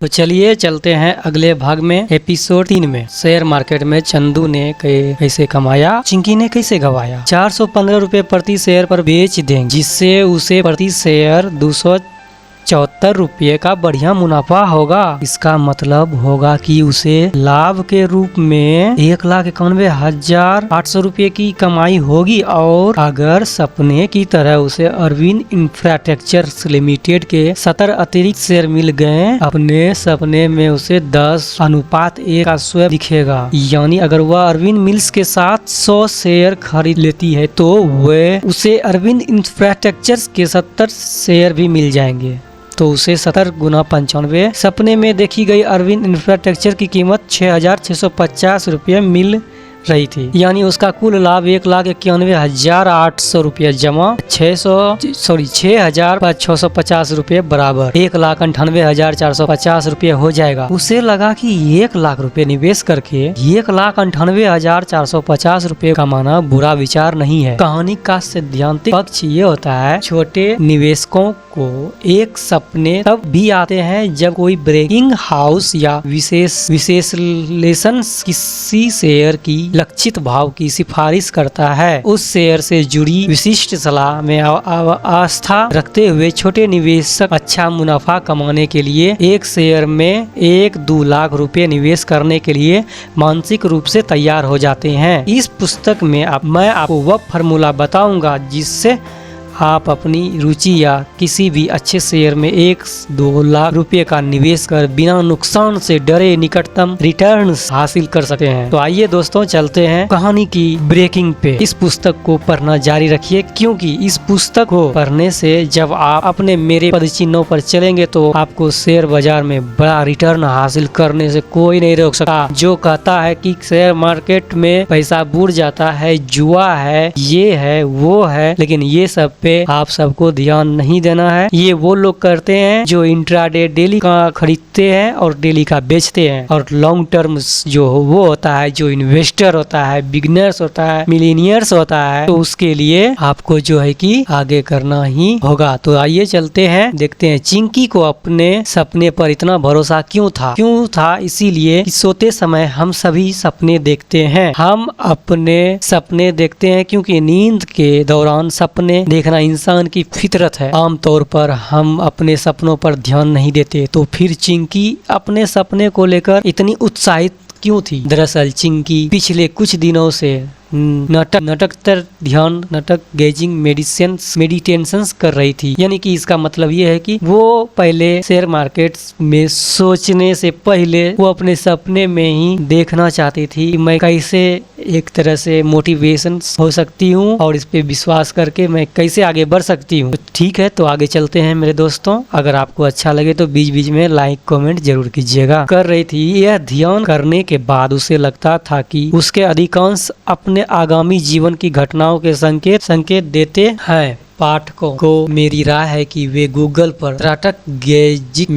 तो चलिए चलते हैं अगले भाग में, एपिसोड 3 में। शेयर मार्केट में चंदू ने कैसे कमाया, चिंकी ने कैसे गवाया। 415 रुपए प्रति शेयर पर बेच देंगे, जिससे उसे प्रति शेयर 274 रुपये का बढ़िया मुनाफा होगा। इसका मतलब होगा कि उसे लाभ के रूप में 1,91,800 रुपये की कमाई होगी। और अगर सपने की तरह उसे अरविंद इंफ्रास्ट्रक्चर लिमिटेड के 70 अतिरिक्त शेयर मिल गए, अपने सपने में उसे 10:1 का स्वयं दिखेगा। यानी अगर वह अरविंद मिल्स के साथ 100 शेयर खरीद लेती है तो वह उसे अरविंद इंफ्रास्ट्रक्चर के 70 शेयर भी मिल जाएंगे। तो उसे 70 गुना 95 सपने में देखी गई अरविंद इंफ्रास्ट्रक्चर की कीमत 6,650 रुपये मिल रही थी। यानी उसका कुल लाभ 1,91,800 रुपये जमा 6,650 रुपये बराबर 1,98,450 रुपये हो जाएगा। उसे लगा कि 1 लाख रुपए निवेश करके 1,98,450 रुपये कमाना बुरा विचार नहीं है। कहानी का सैद्धांतिक पक्ष ये होता है, छोटे निवेशकों को एक सपने तब भी आते हैं जब कोई ब्रेकिंग हाउस या विश्लेषण किसी शेयर की लक्षित भाव की सिफारिश करता है। उस शेयर से जुड़ी विशिष्ट सलाह में आस्था रखते हुए छोटे निवेशक अच्छा मुनाफा कमाने के लिए एक शेयर में 1-2 लाख रुपए निवेश करने के लिए मानसिक रूप से तैयार हो जाते हैं। इस पुस्तक में मैं आपको वह फार्मूला बताऊंगा जिससे आप अपनी रुचि या किसी भी अच्छे शेयर में 1-2 लाख रुपए का निवेश कर बिना नुकसान से डरे निकटतम रिटर्न हासिल कर सकते हैं। तो आइए दोस्तों चलते हैं कहानी की ब्रेकिंग पे। इस पुस्तक को पढ़ना जारी रखिए, क्योंकि इस पुस्तक को पढ़ने से जब आप अपने मेरे पदचिन्हों पर चलेंगे तो आपको शेयर बाजार में बड़ा रिटर्न हासिल करने से कोई नहीं रोक सकता। जो कहता है कि शेयर मार्केट में पैसा बुड़ जाता है, जुआ है, ये है वो है, लेकिन ये सब पे आप सबको ध्यान नहीं देना है। ये वो लोग करते हैं जो इंट्राडे डेली का खरीदते हैं और डेली का बेचते हैं। और लॉन्ग टर्म जो वो होता है, जो इन्वेस्टर होता है, बिगनर्स होता है, मिलीनियर्स होता है, तो उसके लिए आपको जो है कि आगे करना ही होगा। तो आइए चलते हैं, देखते हैं चिंकी को अपने सपने पर इतना भरोसा क्यों था। इसीलिए कि सोते समय हम सभी सपने देखते हैं। हम अपने सपने देखते हैं क्योंकि नींद के दौरान सपने देखना इंसान की फितरत है। आमतौर पर हम अपने सपनों पर ध्यान नहीं देते। तो फिर चिंकी अपने सपने को लेकर इतनी उत्साहित क्यों थी? दरअसल चिंकी पिछले कुछ दिनों से नाटक गेजिंग मेडिटेशन कर रही थी। यानी कि इसका मतलब ये है कि वो पहले शेयर मार्केट में सोचने से पहले वो अपने सपने में ही देखना चाहती थी कि मैं कैसे एक तरह से मोटिवेशन हो सकती हूँ और इस पे विश्वास करके मैं कैसे आगे बढ़ सकती हूँ। तो ठीक है, तो आगे चलते हैं मेरे दोस्तों। अगर आपको अच्छा लगे तो बीच बीच में लाइक कमेंट जरूर कीजिएगा। कर रही थी यह ध्यान करने के बाद उसे लगता था कि उसके अधिकांश अपने आगामी जीवन की घटनाओं के संकेत देते हैं। पाठकों को मेरी राय है कि वे गूगल पर नाटक गेजिंग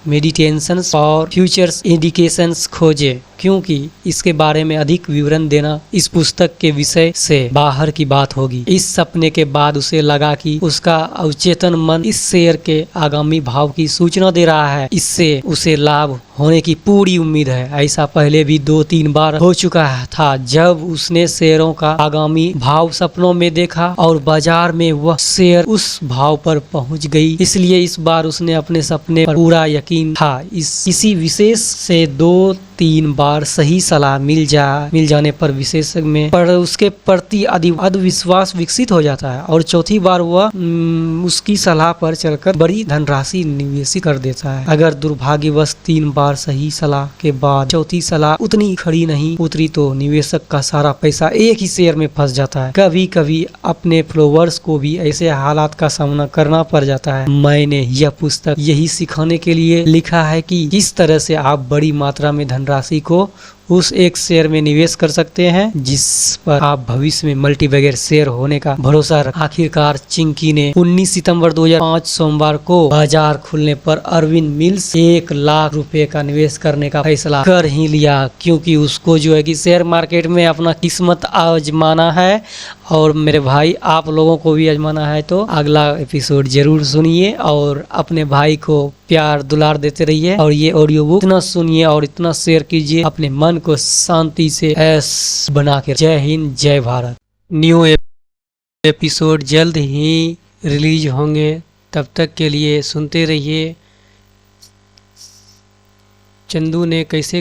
मेडिटेशन और फ्यूचर्स इंडिकेशंस खोजे, क्योंकि इसके बारे में अधिक विवरण देना इस पुस्तक के विषय से बाहर की बात होगी। इस सपने के बाद उसे लगा कि उसका अवचेतन मन इस शेयर के आगामी भाव की सूचना दे रहा है। इससे उसे लाभ होने की पूरी उम्मीद है। ऐसा पहले भी 2-3 बार हो चुका था जब उसने शेयरों का आगामी भाव सपनों में देखा और बाजार में वह शेयर उस भाव पर पहुंच गई। इसलिए इस बार उसने अपने सपने पर पूरा यकीन था। इसी विशेष से 2-3 बार सही सलाह मिल जाने पर विशेषज्ञ में पर उसके प्रति विश्वास विकसित हो जाता है और चौथी बार वह उसकी सलाह पर चलकर बड़ी धनराशि निवेशित कर देता है। अगर दुर्भाग्यवश 3 बार सही सलाह के बाद चौथी सलाह उतनी खड़ी नहीं उतरी तो निवेशक का सारा पैसा एक ही शेयर में फंस जाता है। कभी कभी अपने फॉलोअर्स को भी ऐसे हालात का सामना करना पड़ जाता है। मैंने यह पुस्तक यही सिखाने के लिए लिखा है कि किस तरह से आप बड़ी मात्रा में धनराशि को उस एक शेयर में निवेश कर सकते हैं जिस पर आप भविष्य में मल्टीबैगर शेयर होने का भरोसा रख। आखिरकार चिंकी ने 19 सितंबर 2005 सोमवार को बाजार खुलने पर अरविंद मिल्स 1 लाख रुपए का निवेश करने का फैसला कर ही लिया, क्योंकि उसको जो है कि शेयर मार्केट में अपना किस्मत आजमाना है और मेरे भाई आप लोगों को भी आजमाना है तो अगला एपिसोड जरूर सुनिए और अपने भाई को प्यार दुलार देते रहिए और ये ऑडियो बुक इतना सुनिए और इतना शेयर कीजिए, अपने मन को शांति से ऐश बना के। जय हिंद, जय भारत। न्यू एपिसोड जल्द ही रिलीज होंगे, तब तक के लिए सुनते रहिए चंदू ने कैसे